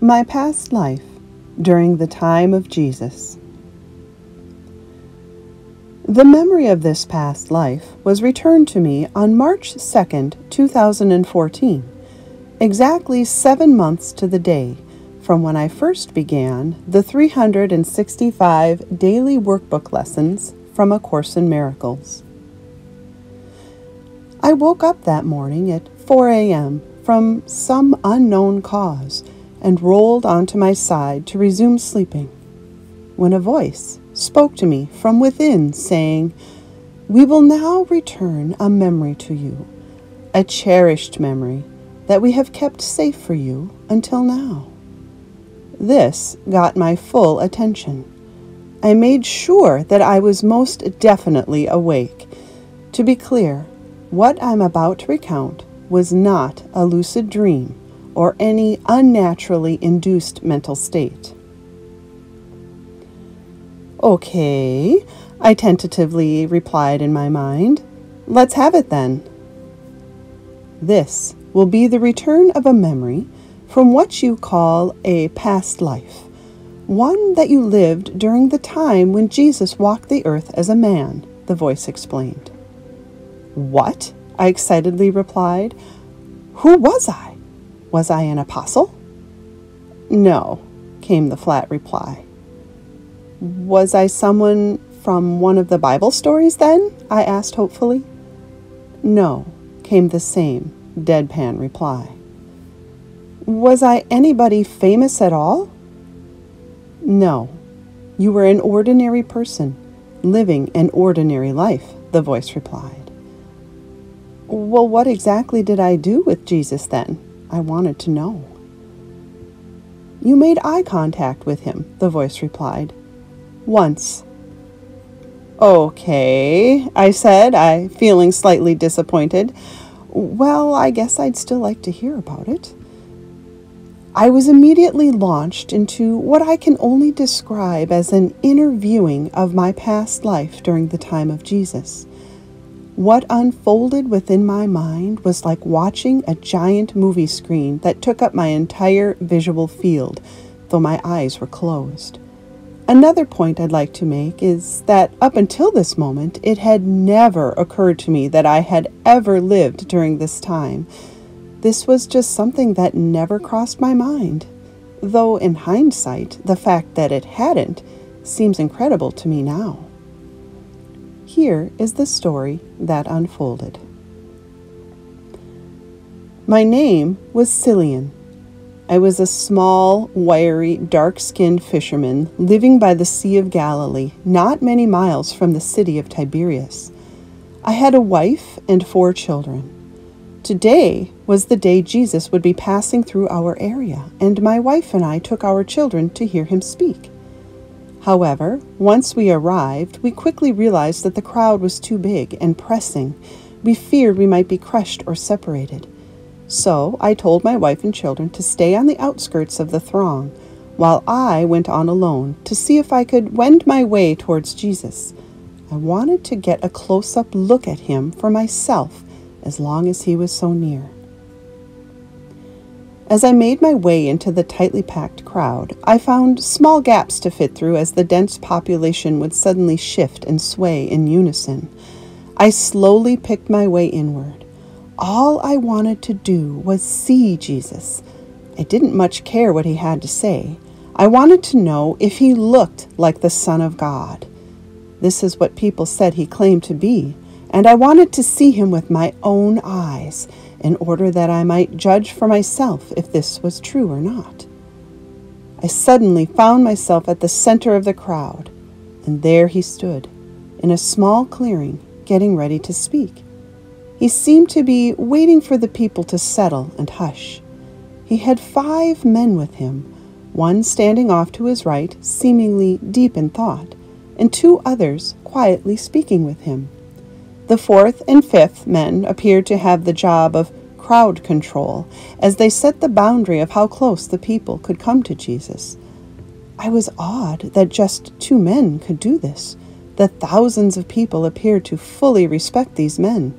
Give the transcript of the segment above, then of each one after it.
My past life during the time of Jesus. The memory of this past life was returned to me on March 2nd, 2014, exactly 7 months to the day from when I first began the 365 daily workbook lessons from A Course in Miracles. I woke up that morning at 4 a.m. from some unknown cause and rolled onto my side to resume sleeping, when a voice spoke to me from within saying, "We will now return a memory to you, a cherished memory that we have kept safe for you until now." This got my full attention. I made sure that I was most definitely awake. To be clear, what I'm about to recount was not a lucid dream or any unnaturally induced mental state. "Okay," I tentatively replied in my mind. "Let's have it then." This will be the return of a memory from what you call a past life, one that you lived during the time when Jesus walked the earth as a man, the voice explained. "What?" I excitedly replied. "Who was I? Was I an apostle?" "No," came the flat reply. "Was I someone from one of the Bible stories then?" I asked hopefully. "No," came the same deadpan reply. "Was I anybody famous at all?" "No, you were an ordinary person, living an ordinary life," the voice replied. "Well, what exactly did I do with Jesus then?" I wanted to know. "You made eye contact with him," the voice replied. "Once." "Okay," I said, feeling slightly disappointed. "Well, I guess I'd still like to hear about it." I was immediately launched into what I can only describe as an inner viewing of my past life during the time of Jesus. What unfolded within my mind was like watching a giant movie screen that took up my entire visual field, though my eyes were closed. Another point I'd like to make is that up until this moment, it had never occurred to me that I had ever lived during this time. This was just something that never crossed my mind, though in hindsight, the fact that it hadn't seems incredible to me now. Here is the story that unfolded. My name was Cillian. I was a small, wiry, dark-skinned fisherman living by the Sea of Galilee, not many miles from the city of Tiberias. I had a wife and 4 children. Today was the day Jesus would be passing through our area, and my wife and I took our children to hear him speak. However, once we arrived, we quickly realized that the crowd was too big and pressing. We feared we might be crushed or separated. So I told my wife and children to stay on the outskirts of the throng, while I went on alone to see if I could wend my way towards Jesus. I wanted to get a close-up look at him for myself, as long as he was so near. As I made my way into the tightly packed crowd, I found small gaps to fit through as the dense population would suddenly shift and sway in unison. I slowly picked my way inward. All I wanted to do was see Jesus. I didn't much care what he had to say. I wanted to know if he looked like the Son of God. This is what people said he claimed to be, and I wanted to see him with my own eyes, in order that I might judge for myself if this was true or not. I suddenly found myself at the center of the crowd, and there he stood, in a small clearing, getting ready to speak. He seemed to be waiting for the people to settle and hush. He had 5 men with him, one standing off to his right, seemingly deep in thought, and 2 others quietly speaking with him. The 4th and 5th men appeared to have the job of crowd control, as they set the boundary of how close the people could come to Jesus. I was awed that just 2 men could do this. The thousands of people appeared to fully respect these men.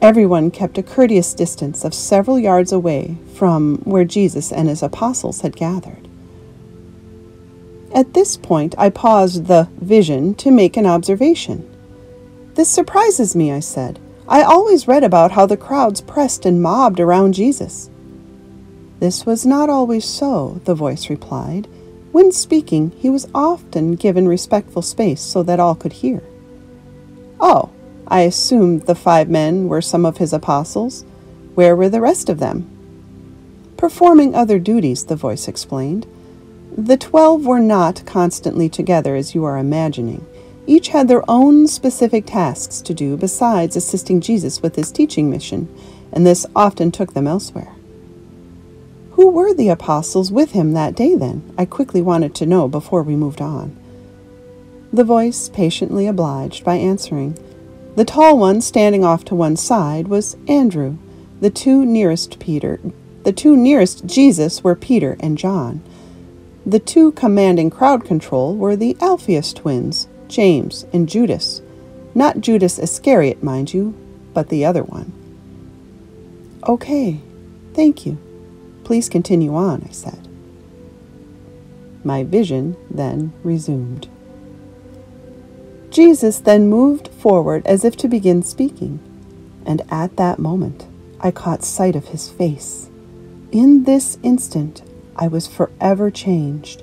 Everyone kept a courteous distance of several yards away from where Jesus and his apostles had gathered. At this point, I paused the vision to make an observation. "This surprises me," I said. "I always read about how the crowds pressed and mobbed around Jesus." "This was not always so," the voice replied. "When speaking, he was often given respectful space so that all could hear." "Oh, I assumed the 5 men were some of his apostles. Where were the rest of them?" "Performing other duties," the voice explained. "The 12 were not constantly together as you are imagining. Each had their own specific tasks to do besides assisting Jesus with his teaching mission, and this often took them elsewhere." "Who were the apostles with him that day then?" I quickly wanted to know before we moved on. The voice patiently obliged by answering. The tall one standing off to one side was Andrew. The two nearest Jesus were Peter and John. The 2 commanding crowd control were the Alphaeus twins, James and Judas. Not Judas Iscariot, mind you, but the other one. "Okay, thank you. Please continue on," I said. My vision then resumed. Jesus then moved forward as if to begin speaking, and at that moment I caught sight of his face. In this instant, I was forever changed.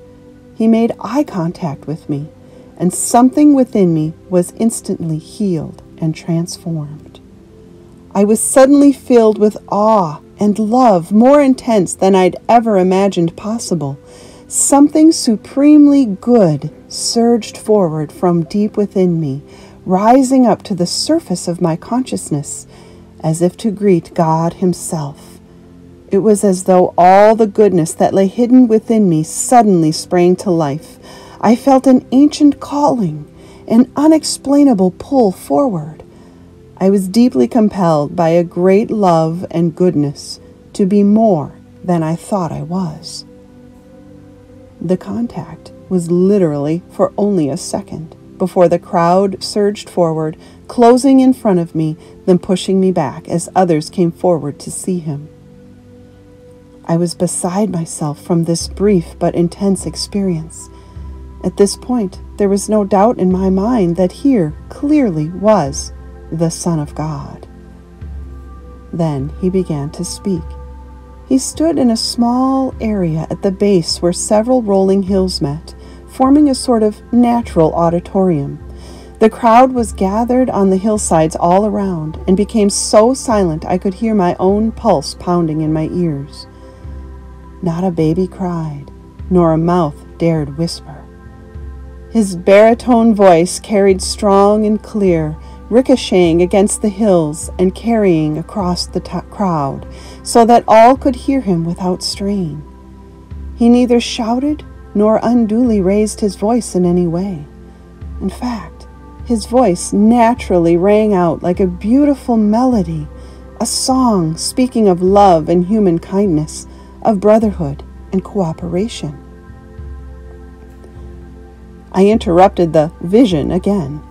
He made eye contact with me, and something within me was instantly healed and transformed. I was suddenly filled with awe and love more intense than I'd ever imagined possible. Something supremely good surged forward from deep within me, rising up to the surface of my consciousness, as if to greet God himself. It was as though all the goodness that lay hidden within me suddenly sprang to life. I felt an ancient calling, an unexplainable pull forward. I was deeply compelled by a great love and goodness to be more than I thought I was. The contact was literally for only a second before the crowd surged forward, closing in front of me, then pushing me back as others came forward to see him. I was beside myself from this brief but intense experience. At this point, there was no doubt in my mind that here clearly was the Son of God. Then he began to speak. He stood in a small area at the base where several rolling hills met, forming a sort of natural auditorium. The crowd was gathered on the hillsides all around and became so silent I could hear my own pulse pounding in my ears. Not a baby cried, nor a mouth dared whisper. His baritone voice carried strong and clear, ricocheting against the hills and carrying across the crowd, so that all could hear him without strain. He neither shouted nor unduly raised his voice in any way. In fact, his voice naturally rang out like a beautiful melody, a song speaking of love and human kindness, of brotherhood and cooperation. I interrupted the vision again.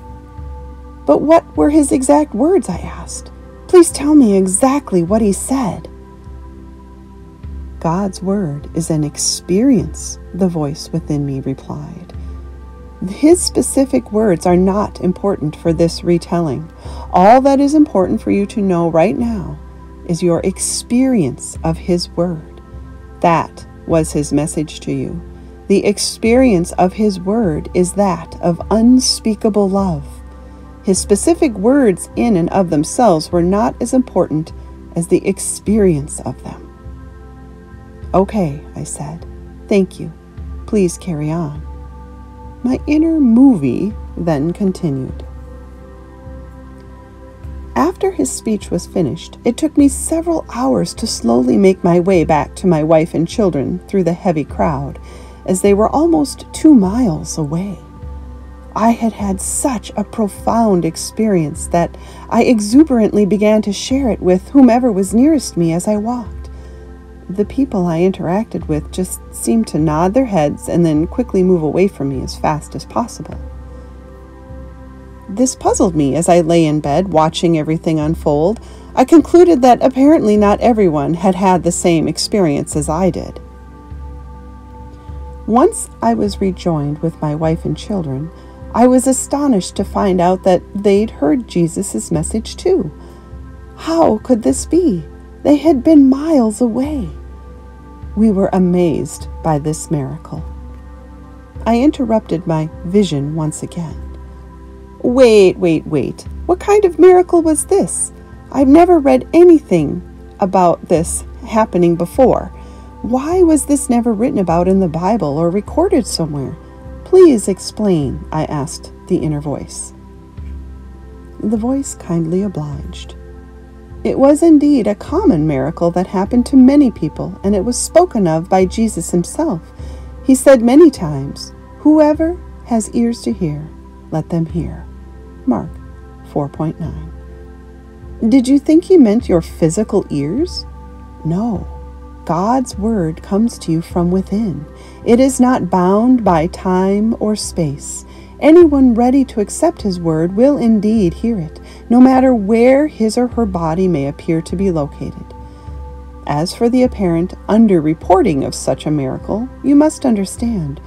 "But what were his exact words?" I asked. "Please tell me exactly what he said." "God's word is an experience," the voice within me replied. "His specific words are not important for this retelling. All that is important for you to know right now is your experience of his word. That was his message to you. The experience of his word is that of unspeakable love. His specific words in and of themselves were not as important as the experience of them." "Okay," I said. "Thank you. Please carry on." My inner movie then continued. After his speech was finished, it took me several hours to slowly make my way back to my wife and children through the heavy crowd, as they were almost 2 miles away. I had had such a profound experience that I exuberantly began to share it with whomever was nearest me as I walked. The people I interacted with just seemed to nod their heads and then quickly move away from me as fast as possible. This puzzled me as I lay in bed watching everything unfold. I concluded that apparently not everyone had had the same experience as I did. Once I was rejoined with my wife and children, I was astonished to find out that they'd heard Jesus' message too. How could this be? They had been miles away. We were amazed by this miracle. I interrupted my vision once again. Wait. What kind of miracle was this? I've never read anything about this happening before. Why was this never written about in the Bible or recorded somewhere? Please explain, I asked the inner voice. The voice kindly obliged. It was indeed a common miracle that happened to many people, and it was spoken of by Jesus himself. He said many times, "Whoever has ears to hear, let them hear." Mark 4:9. Did you think he meant your physical ears? No. God's word comes to you from within. It is not bound by time or space. Anyone ready to accept his word will indeed hear it, no matter where his or her body may appear to be located. As for the apparent underreporting of such a miracle, you must understand,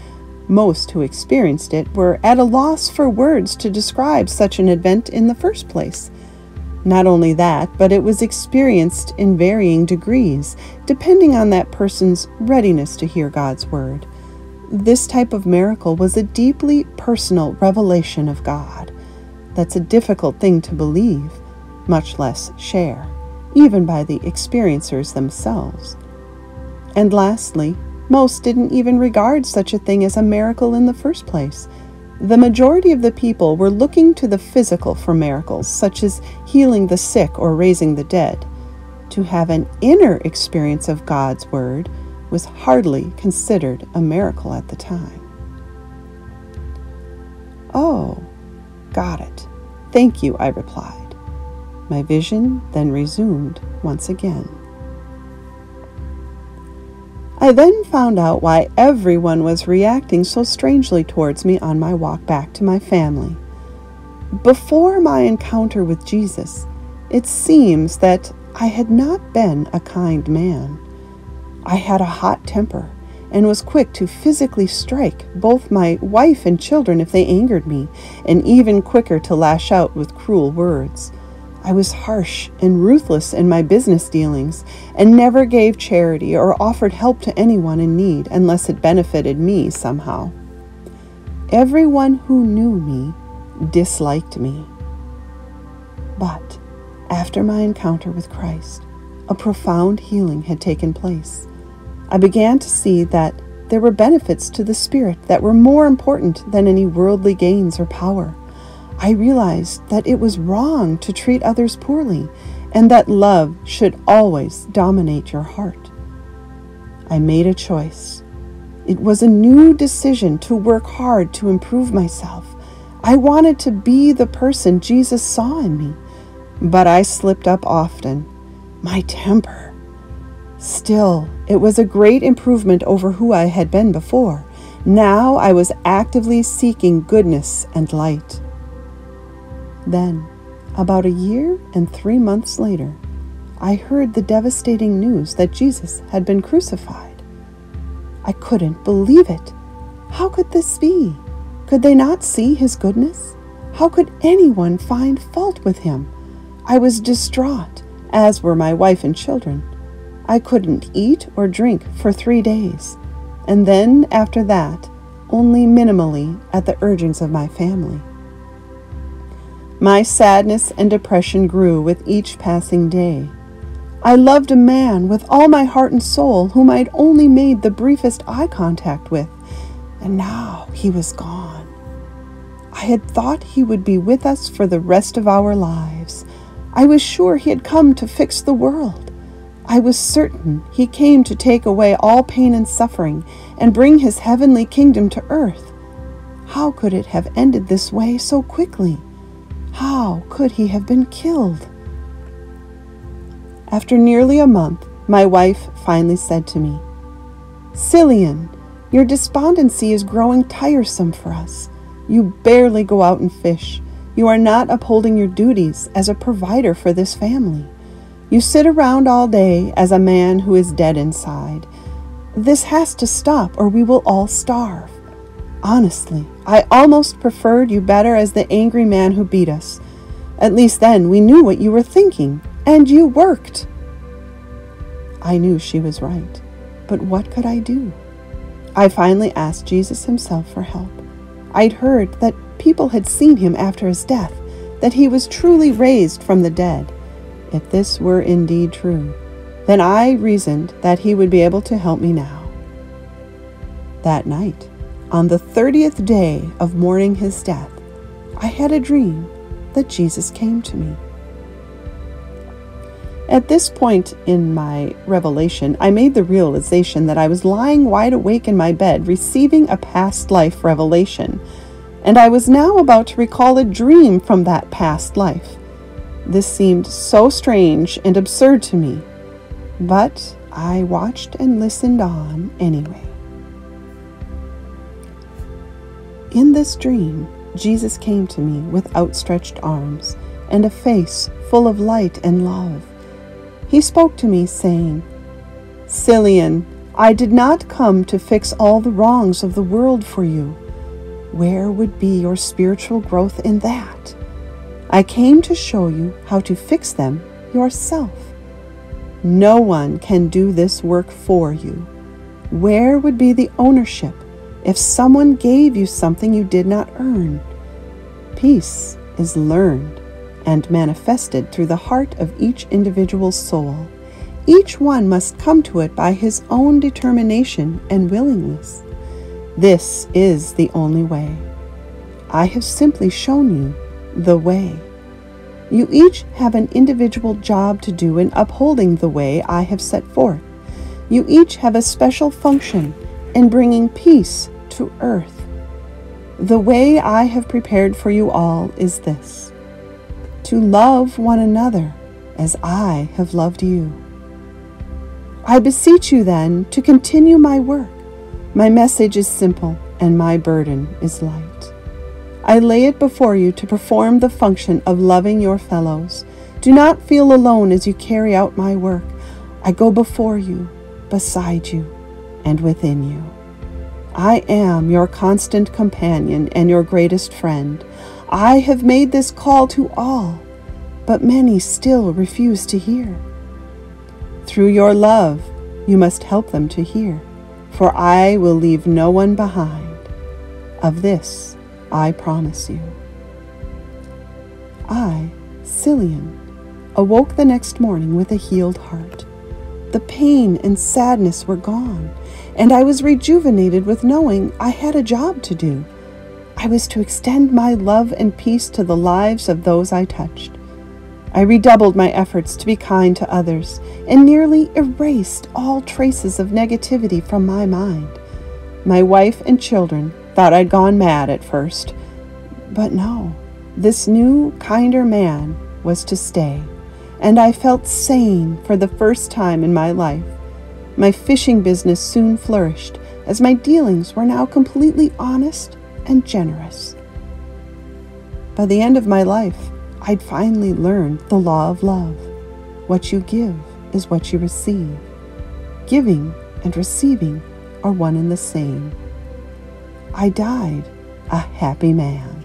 most who experienced it were at a loss for words to describe such an event in the first place. Not only that, but it was experienced in varying degrees, depending on that person's readiness to hear God's word. This type of miracle was a deeply personal revelation of God. That's a difficult thing to believe, much less share, even by the experiencers themselves. And lastly, most didn't even regard such a thing as a miracle in the first place. The majority of the people were looking to the physical for miracles, such as healing the sick or raising the dead. To have an inner experience of God's word was hardly considered a miracle at the time. "Oh, got it. Thank you," I replied. My vision then resumed once again. I then found out why everyone was reacting so strangely towards me on my walk back to my family. Before my encounter with Jesus, it seems that I had not been a kind man. I had a hot temper and was quick to physically strike both my wife and children if they angered me, and even quicker to lash out with cruel words. I was harsh and ruthless in my business dealings and never gave charity or offered help to anyone in need unless it benefited me somehow. Everyone who knew me disliked me. But after my encounter with Christ, a profound healing had taken place. I began to see that there were benefits to the Spirit that were more important than any worldly gains or power. I realized that it was wrong to treat others poorly, and that love should always dominate your heart. I made a choice. It was a new decision to work hard to improve myself. I wanted to be the person Jesus saw in me, but I slipped up often. My temper. Still, it was a great improvement over who I had been before. Now I was actively seeking goodness and light. Then, about a year and 3 months later, I heard the devastating news that Jesus had been crucified. I couldn't believe it. How could this be? Could they not see his goodness? How could anyone find fault with him? I was distraught, as were my wife and children. I couldn't eat or drink for 3 days, and then after that, only minimally at the urgings of my family. My sadness and depression grew with each passing day. I loved a man with all my heart and soul whom I'd only made the briefest eye contact with, and now he was gone. I had thought he would be with us for the rest of our lives. I was sure he had come to fix the world. I was certain he came to take away all pain and suffering and bring his heavenly kingdom to earth. How could it have ended this way so quickly? How could he have been killed? After nearly a month, my wife finally said to me, "Cillian, your despondency is growing tiresome for us. You barely go out and fish. You are not upholding your duties as a provider for this family. You sit around all day as a man who is dead inside. This has to stop or we will all starve. Honestly, I almost preferred you better as the angry man who beat us. At least then we knew what you were thinking, and you worked." I knew she was right, but what could I do? I finally asked Jesus himself for help. I'd heard that people had seen him after his death, that he was truly raised from the dead. If this were indeed true, then I reasoned that he would be able to help me now. That night, on the 30th day of mourning his death, I had a dream that Jesus came to me. At this point in my revelation, I made the realization that I was lying wide awake in my bed, receiving a past life revelation, and I was now about to recall a dream from that past life. This seemed so strange and absurd to me, but I watched and listened on anyway. In this dream, Jesus came to me with outstretched arms and a face full of light and love. He spoke to me saying, "Cillian, I did not come to fix all the wrongs of the world for you. Where would be your spiritual growth in that? I came to show you how to fix them yourself. No one can do this work for you. Where would be the ownership if someone gave you something you did not earn? Peace is learned and manifested through the heart of each individual soul. Each one must come to it by his own determination and willingness. This is the only way. I have simply shown you the way. You each have an individual job to do in upholding the way I have set forth. You each have a special function in bringing peace to earth. The way I have prepared for you all is this: to love one another as I have loved you. I beseech you then to continue my work. My message is simple and my burden is light. I lay it before you to perform the function of loving your fellows. Do not feel alone as you carry out my work. I go before you, beside you, and within you. I am your constant companion and your greatest friend. I have made this call to all, but many still refuse to hear. Through your love, you must help them to hear, for I will leave no one behind. Of this, I promise you." I, Cillian, awoke the next morning with a healed heart. The pain and sadness were gone, and I was rejuvenated with knowing I had a job to do. I was to extend my love and peace to the lives of those I touched. I redoubled my efforts to be kind to others and nearly erased all traces of negativity from my mind. My wife and children thought I'd gone mad at first, but no, this new, kinder man was to stay, and I felt sane for the first time in my life. My fishing business soon flourished, as my dealings were now completely honest and generous. By the end of my life, I'd finally learned the law of love. What you give is what you receive. Giving and receiving are one and the same. I died a happy man.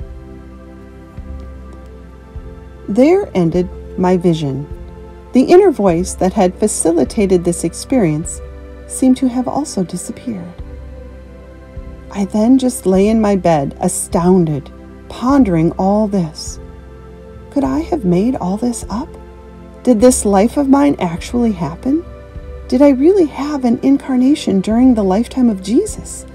There ended my vision. The inner voice that had facilitated this experience seemed to have also disappeared. I then just lay in my bed, astounded, pondering all this. Could I have made all this up? Did this life of mine actually happen? Did I really have an incarnation during the lifetime of Jesus?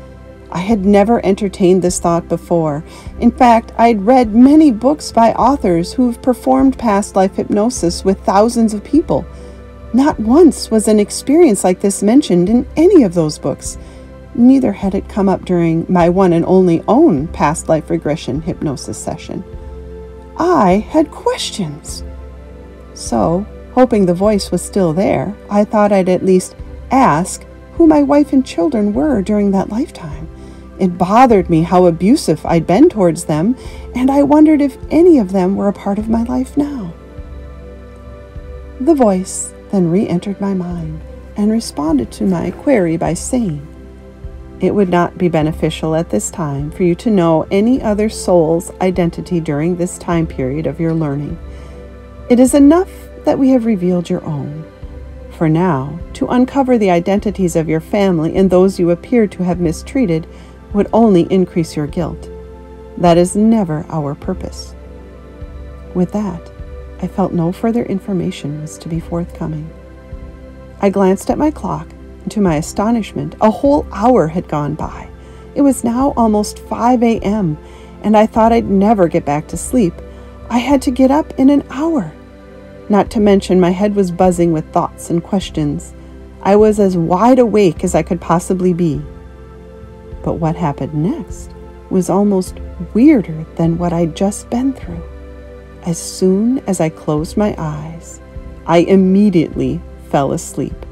I had never entertained this thought before. In fact, I'd read many books by authors who've performed past life hypnosis with thousands of people. Not once was an experience like this mentioned in any of those books. Neither had it come up during my one and only own past life regression hypnosis session. I had questions. So, hoping the voice was still there, I thought I'd at least ask who my wife and children were during that lifetime. It bothered me how abusive I'd been towards them, and I wondered if any of them were a part of my life now. The voice then re-entered my mind and responded to my query by saying, "It would not be beneficial at this time for you to know any other soul's identity during this time period of your learning. It is enough that we have revealed your own. For now, to uncover the identities of your family and those you appear to have mistreated would only increase your guilt. That is never our purpose." With that, I felt no further information was to be forthcoming. I glanced at my clock, and to my astonishment, a whole hour had gone by. It was now almost 5 a.m., and I thought I'd never get back to sleep. I had to get up in an hour. Not to mention my head was buzzing with thoughts and questions. I was as wide awake as I could possibly be. But what happened next was almost weirder than what I'd just been through. As soon as I closed my eyes, I immediately fell asleep.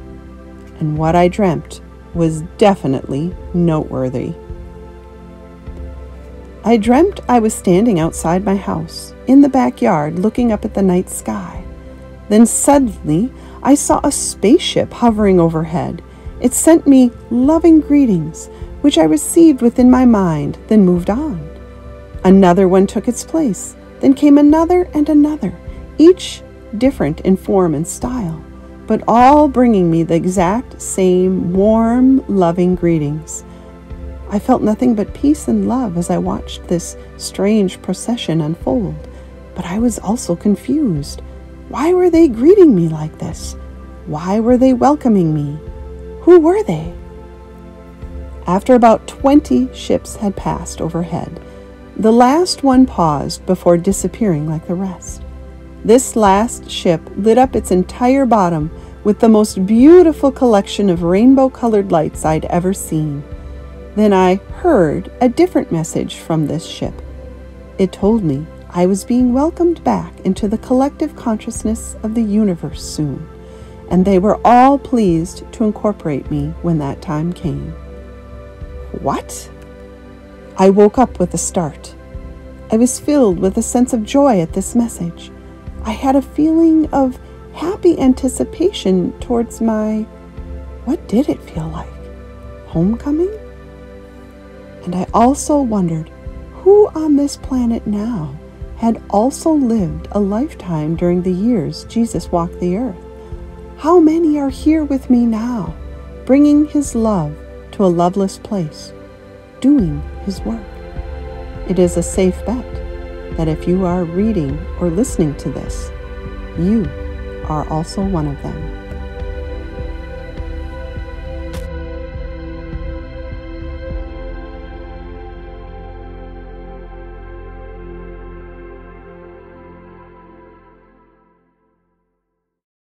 And what I dreamt was definitely noteworthy. I dreamt I was standing outside my house, in the backyard, looking up at the night sky. Then suddenly, I saw a spaceship hovering overhead. It sent me loving greetings, which I received within my mind, then moved on. Another one took its place. Then came another and another, each different in form and style, but all bringing me the exact same warm, loving greetings. I felt nothing but peace and love as I watched this strange procession unfold, but I was also confused. Why were they greeting me like this? Why were they welcoming me? Who were they? After about 20 ships had passed overhead, the last one paused before disappearing like the rest. This last ship lit up its entire bottom with the most beautiful collection of rainbow-colored lights I'd ever seen. Then I heard a different message from this ship. It told me I was being welcomed back into the collective consciousness of the universe soon, and they were all pleased to incorporate me when that time came. What? I woke up with a start. I was filled with a sense of joy at this message. I had a feeling of happy anticipation towards what did it feel like? Homecoming? And I also wondered who on this planet now had also lived a lifetime during the years Jesus walked the earth. How many are here with me now, bringing His love to a loveless place, doing His work? It is a safe bet that if you are reading or listening to this, you are also one of them.